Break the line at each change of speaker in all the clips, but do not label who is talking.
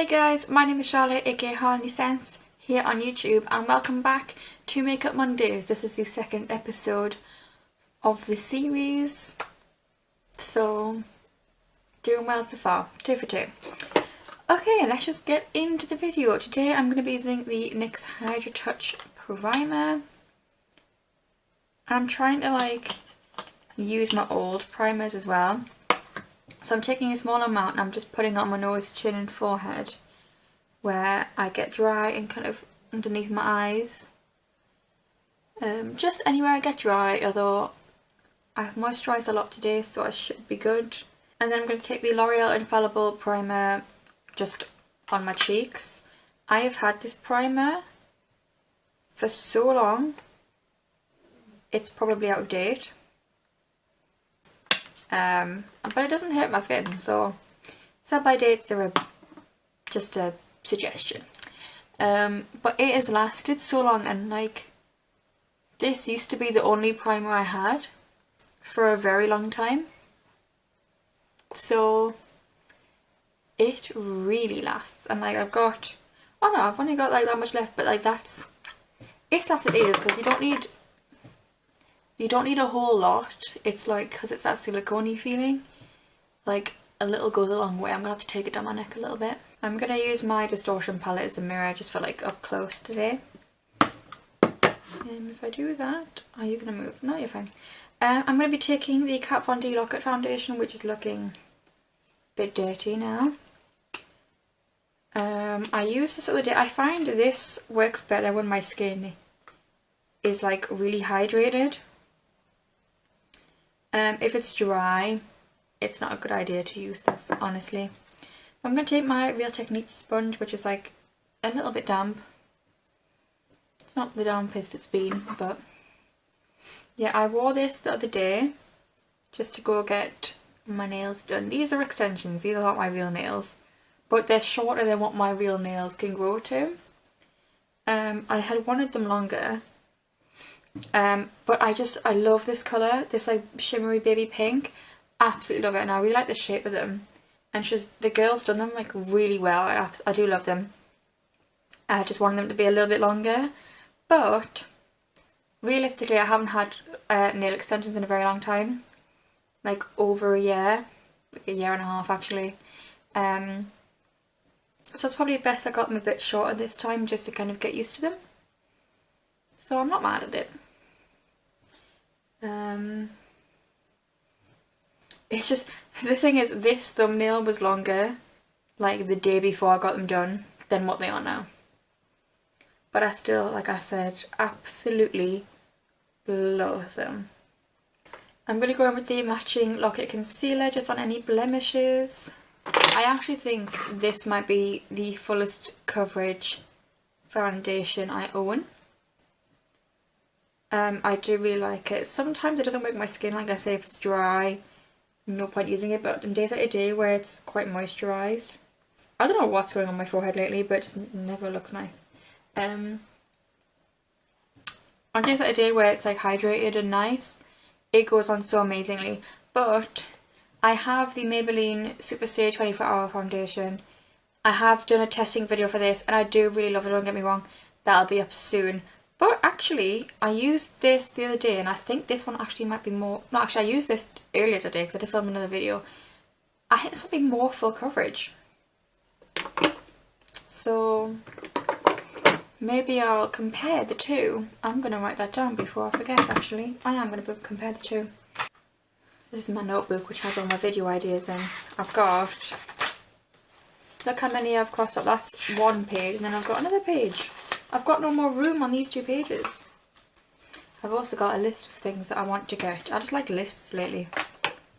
Hey guys, my name is Charlotte aka Harley Sense here on YouTube and welcome back to Makeup Mondays. This is the second episode of the series, so doing well so far, 2 for 2. Okay, let's just get into the video. Today I'm going to be using the NYX Hydra Touch Primer. I'm trying to use my old primers as well. So I'm taking a small amount and I'm just putting it on my nose, chin and forehead where I get dry and kind of underneath my eyes. Just anywhere I get dry, although I've moisturised a lot today so I should be good. And then I'm going to take the L'Oreal Infallible Primer just on my cheeks. I have had this primer for so long, it's probably out of date. But it doesn't hurt my skin, so sell-by dates are just a suggestion. But it has lasted so long, and this used to be the only primer I had for a very long time, so it really lasts. And I've only got that much left, but it's lasted ages because you don't need a whole lot. It's because it's that silicone-y feeling, a little goes a long way. I'm gonna have to take it down my neck a little bit. I'm gonna use my distortion palette as a mirror just for up close today. And if I do that, are you gonna move? No, you're fine. I'm gonna be taking the Kat Von D Lock-It foundation, which is looking a bit dirty now. I used this the other day. I find this works better when my skin is really hydrated. If it's dry, it's not a good idea to use this, honestly. I'm going to take my Real Techniques sponge, which is a little bit damp. It's not the dampest it's been, but yeah, I wore this the other day just to go get my nails done. These are extensions, these are not my real nails, but they're shorter than what my real nails can grow to. I had wanted them longer. But I love this colour, this shimmery baby pink. Absolutely love it, and I really like the shape of them. And the girl's done them really well. I do love them. I just want them to be a little bit longer, but realistically I haven't had nail extensions in a very long time, over a year and a half actually. So it's probably best I got them a bit shorter this time just to kind of get used to them. So I'm not mad at it. It's just, the thing is, this thumbnail was longer, the day before I got them done, than what they are now. But I still, like I said, absolutely love them. I'm going to go in with the matching Lock-It concealer just on any blemishes. I actually think this might be the fullest coverage foundation I own. I do really like it. Sometimes it doesn't work my skin, like I say, if it's dry, no point using it, but on days like today where it's quite moisturised, I don't know what's going on my forehead lately, but it just never looks nice. On days like today where it's hydrated and nice, it goes on so amazingly. But I have the Maybelline Superstay 24 Hour Foundation. I have done a testing video for this and I do really love it, don't get me wrong. That'll be up soon. But actually, I used this the other day and I think this one actually might be more... No, actually I used this earlier today because I had to film another video. I think this will be more full coverage. So maybe I'll compare the two. I'm going to write that down before I forget actually. I am going to compare the two. This is my notebook which has all my video ideas in. I've got... Look how many I've crossed up. That's one page and then I've got another page. I've got no more room on these 2 pages. I've also got a list of things that I want to get. I just like lists lately.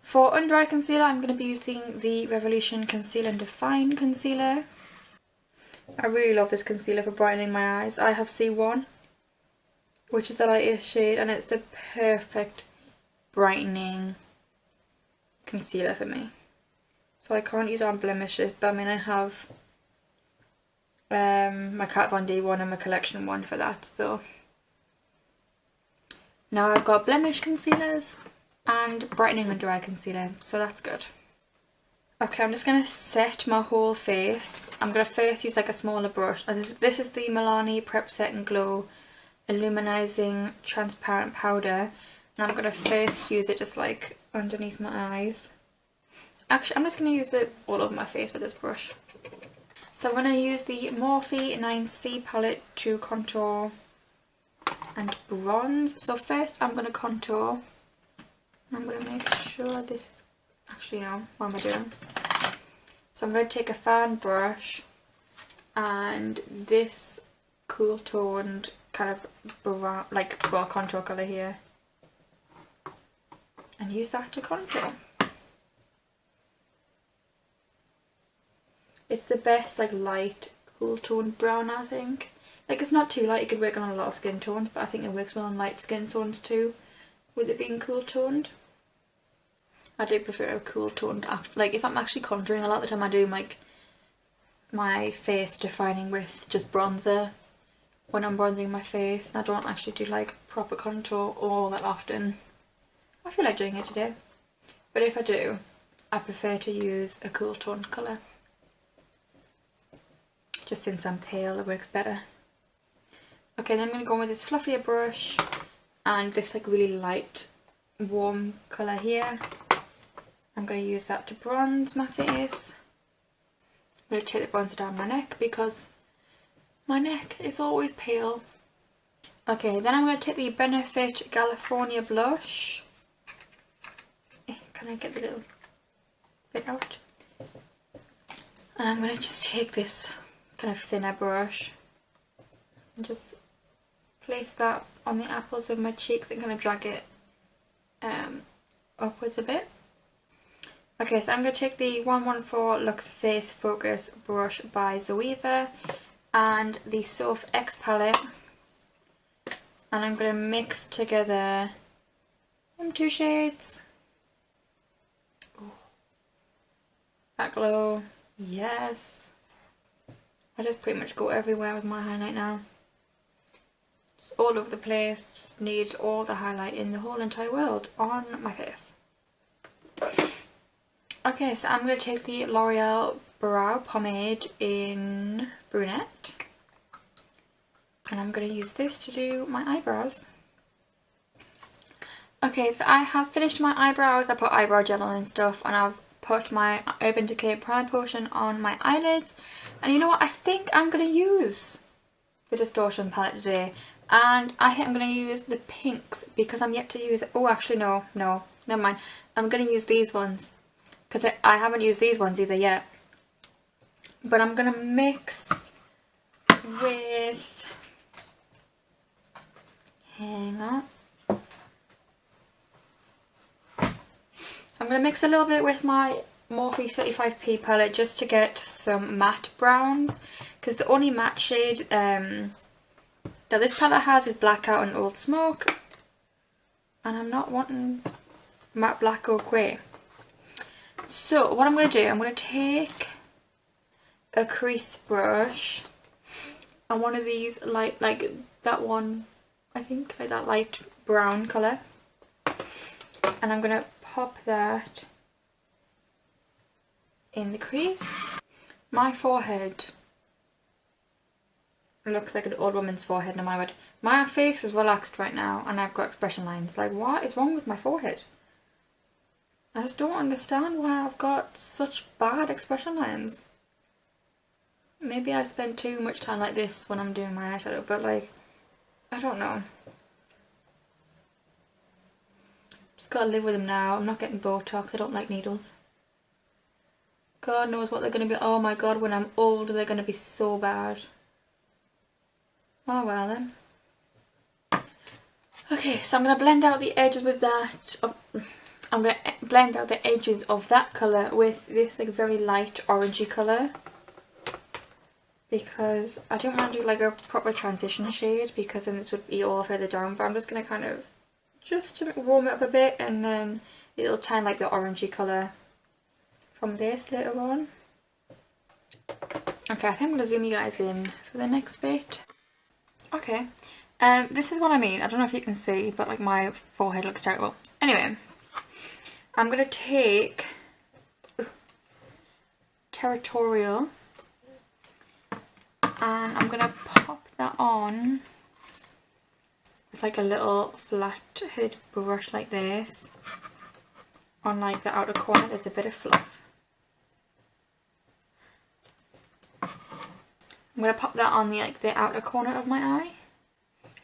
For under eye concealer, I'm going to be using the Revolution Conceal and Define Concealer. I really love this concealer for brightening my eyes. I have C1, which is the lightest shade, and it's the perfect brightening concealer for me. So I can't use it on blemishes, but I have my Kat Von D one and my collection one for that. So now I've got blemish concealers and brightening under eye concealer, so that's good. Okay, I'm just going to set my whole face. I'm going to first use like a smaller brush. This is the Milani Prep Set and Glow Illuminizing Transparent Powder. And I'm going to first use it just like underneath my eyes. Actually, I'm just going to use it all over my face with this brush. So I'm going to use the Morphe 9C palette to contour and bronze. So first I'm going to contour. I'm going to make sure this is... Actually no, what am I doing? So I'm going to take a fan brush and this cool toned kind of brown, like brown contour colour here, and use that to contour. It's the best like light cool toned brown, I think. Like it's not too light, it could work on a lot of skin tones, but I think it works well on light skin tones too, with it being cool toned. I do prefer a cool toned, like if I'm actually contouring, a lot of the time I do like my face defining with just bronzer when I'm bronzing my face. I don't actually do like proper contour all that often. I feel like doing it today, but if I do, I prefer to use a cool toned colour. Just since I'm pale, it works better. Okay, then I'm going to go with this fluffier brush and this like really light warm colour here. I'm going to use that to bronze my face. I'm going to take the bronzer down my neck because my neck is always pale. Okay, then I'm going to take the Benefit California blush. Can I get the little bit out? And I'm going to just take this kind of thinner brush and just place that on the apples of my cheeks and kind of drag it upwards a bit. Okay, so I'm going to take the 114 Luxe Face Focus brush by Zoeva and the Soph X palette, and I'm going to mix together them two shades. Ooh. That glow, yes. I just pretty much go everywhere with my highlight now. Just all over the place, just need all the highlight in the whole entire world on my face. Okay, so I'm going to take the L'Oreal Brow Pomade in Brunette. And I'm going to use this to do my eyebrows. Okay, so I have finished my eyebrows. I put eyebrow gel on and stuff, and I've put my Urban Decay Prime Potion on my eyelids. And you know what? I think I'm going to use the Distortion palette today. And I think I'm going to use the pinks because I'm yet to use... Oh, actually, no, never mind. I'm going to use these ones, because I haven't used these ones either yet. But I'm going to mix with... Hang on. I'm going to mix a little bit with my Morphe 35p palette just to get some matte browns. Because the only matte shade that this palette has is Blackout and Old Smoke. And I'm not wanting matte black or grey. So what I'm going to do, I'm going to take a crease brush and one of these light, like that one, I think, like that light brown colour, and I'm going to pop that in the crease. My forehead looks like an old woman's forehead, no matter what. My face is relaxed right now and I've got expression lines. Like, what is wrong with my forehead? I just don't understand why I've got such bad expression lines. Maybe I spend too much time like this when I'm doing my eyeshadow, but like, I don't know. Just gotta live with them now. I'm not getting Botox, I don't like needles. God knows what they're gonna be. Oh my god, when I'm older they're gonna be so bad. Oh well then. Okay, so I'm gonna blend out the edges with that. I'm going to blend out the edges of that colour with this like very light orangey colour, because I don't want to do like a proper transition shade, because then this would be all further down, but I'm just going to kind of just to warm it up a bit, and then it'll tan like the orangey colour from this later on. Okay, I think I'm going to zoom you guys in for the next bit. Okay, this is what I mean. I don't know if you can see, but like my forehead looks terrible. Anyway, I'm going to take Territorial. And I'm going to pop that on with like a little flat-headed brush like this. On like the outer corner there's a bit of fluff. I'm going to pop that on the outer corner of my eye.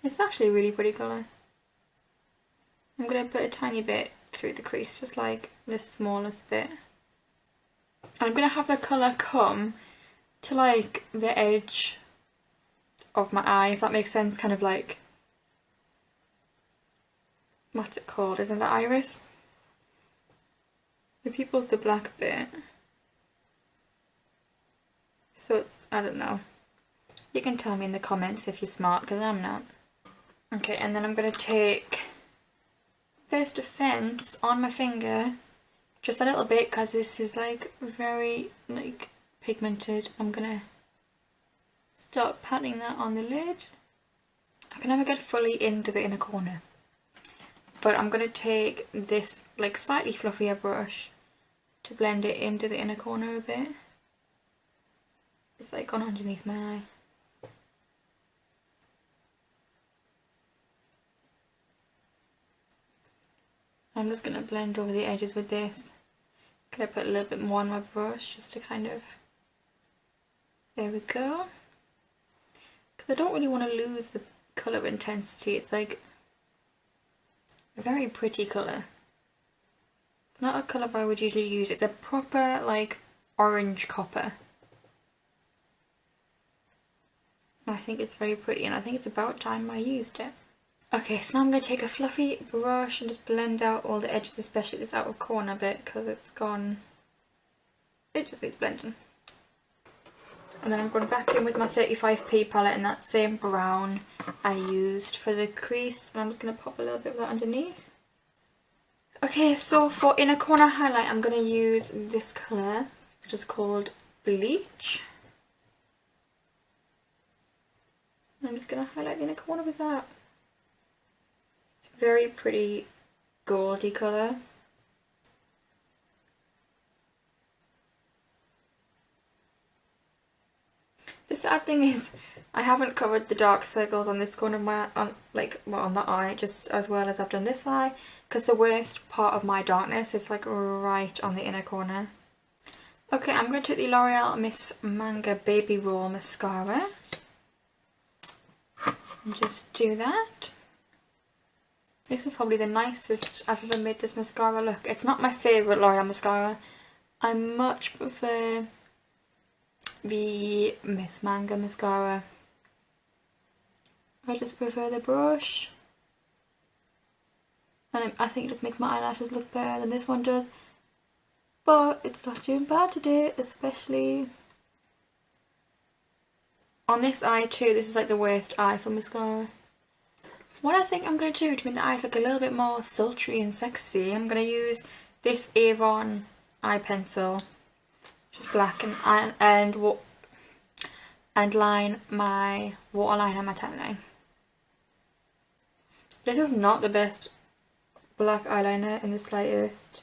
It's actually a really pretty colour. I'm going to put a tiny bit through the crease, just like the smallest bit. I'm going to have the colour come to like the edge of my eye, if that makes sense, kind of like, what's it called, isn't that iris? The pupil's the black bit. So, I don't know. You can tell me in the comments if you're smart, because I'm not. Okay, and then I'm going to take First Offense on my finger, just a little bit, because this is like very like pigmented. I'm going to start patting that on the lid. I can never get fully into the inner corner. But I'm going to take this like slightly fluffier brush to blend it into the inner corner a bit. It's like gone underneath my eye. I'm just going to blend over the edges with this. Can I put a little bit more on my brush just to kind of, there we go. Because I don't really want to lose the colour intensity. It's like a very pretty colour. It's not a colour I would usually use. It's a proper like orange copper. I think it's very pretty, and I think it's about time I used it. Okay, so now I'm going to take a fluffy brush and just blend out all the edges, especially this outer corner bit, because it's gone, it just needs blending. And then I'm going back in with my 35p palette in that same brown I used for the crease, and I'm just going to pop a little bit of that underneath. Okay, so for inner corner highlight I'm going to use this colour, which is called Bleach. I'm just going to highlight the inner corner with that. It's a very pretty goldy colour. The sad thing is I haven't covered the dark circles on this corner of my, on that eye, just as well as I've done this eye, because the worst part of my darkness is like right on the inner corner. Okay, I'm going to take the L'Oreal Miss Manga Baby Roll Mascara. And just do that. This is probably the nicest I've ever made this mascara look. It's not my favourite L'Oreal mascara. I much prefer the Miss Manga mascara. I just prefer the brush. And I think it just makes my eyelashes look better than this one does. But it's not doing bad today, especially on this eye too. This is like the worst eye for mascara. What I think I'm going to do to make the eyes look a little bit more sultry and sexy, I'm going to use this Avon eye pencil, which is black, and line my waterline and my timeline. This is not the best black eyeliner in the slightest.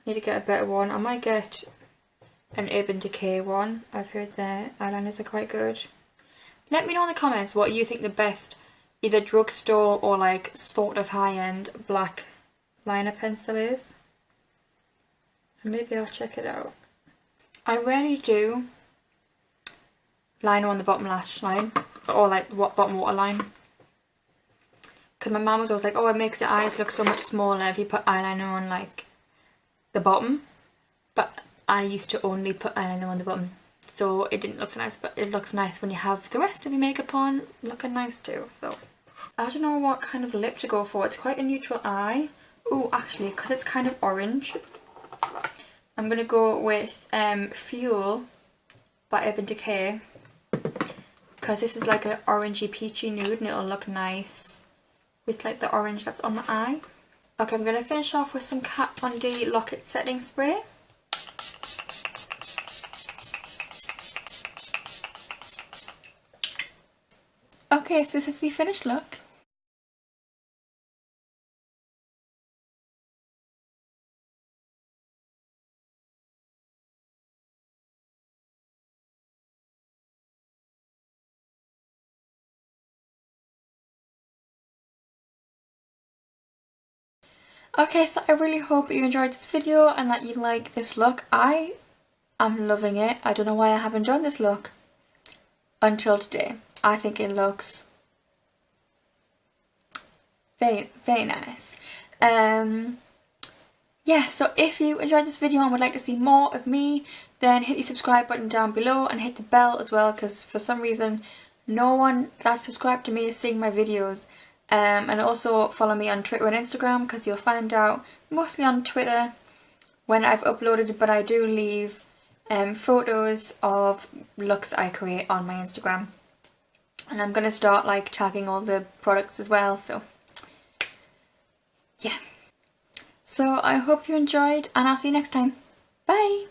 I need to get a better one. I might get an Urban Decay one. I've heard their eyeliners are quite good. Let me know in the comments what you think the best either drugstore or like sort of high-end black liner pencil is. And maybe I'll check it out. I rarely do liner on the bottom lash line, or like the bottom waterline, because my mum was always like, oh, it makes your eyes look so much smaller if you put eyeliner on like the bottom. But I used to only put eyeliner on the bottom, so it didn't look so nice, but it looks nice when you have the rest of your makeup on looking nice too. So I don't know what kind of lip to go for. It's quite a neutral eye. Oh, actually, because it's kind of orange, I'm going to go with Fuel by Urban Decay, because this is like an orangey peachy nude and it'll look nice with like the orange that's on my eye. Okay, I'm going to finish off with some Kat Von D Lock-It Setting Spray. Okay, so this is the finished look. Okay, so I really hope you enjoyed this video and that you like this look. I am loving it. I don't know why I haven't done this look until today. I think it looks very, very nice. Yeah, so if you enjoyed this video and would like to see more of me, then hit the subscribe button down below and hit the bell as well, because for some reason no one that's subscribed to me is seeing my videos. And also follow me on Twitter and Instagram, because you'll find out mostly on Twitter when I've uploaded, but I do leave photos of looks that I create on my Instagram. And I'm going to start like tagging all the products as well, so yeah. So I hope you enjoyed and I'll see you next time. Bye!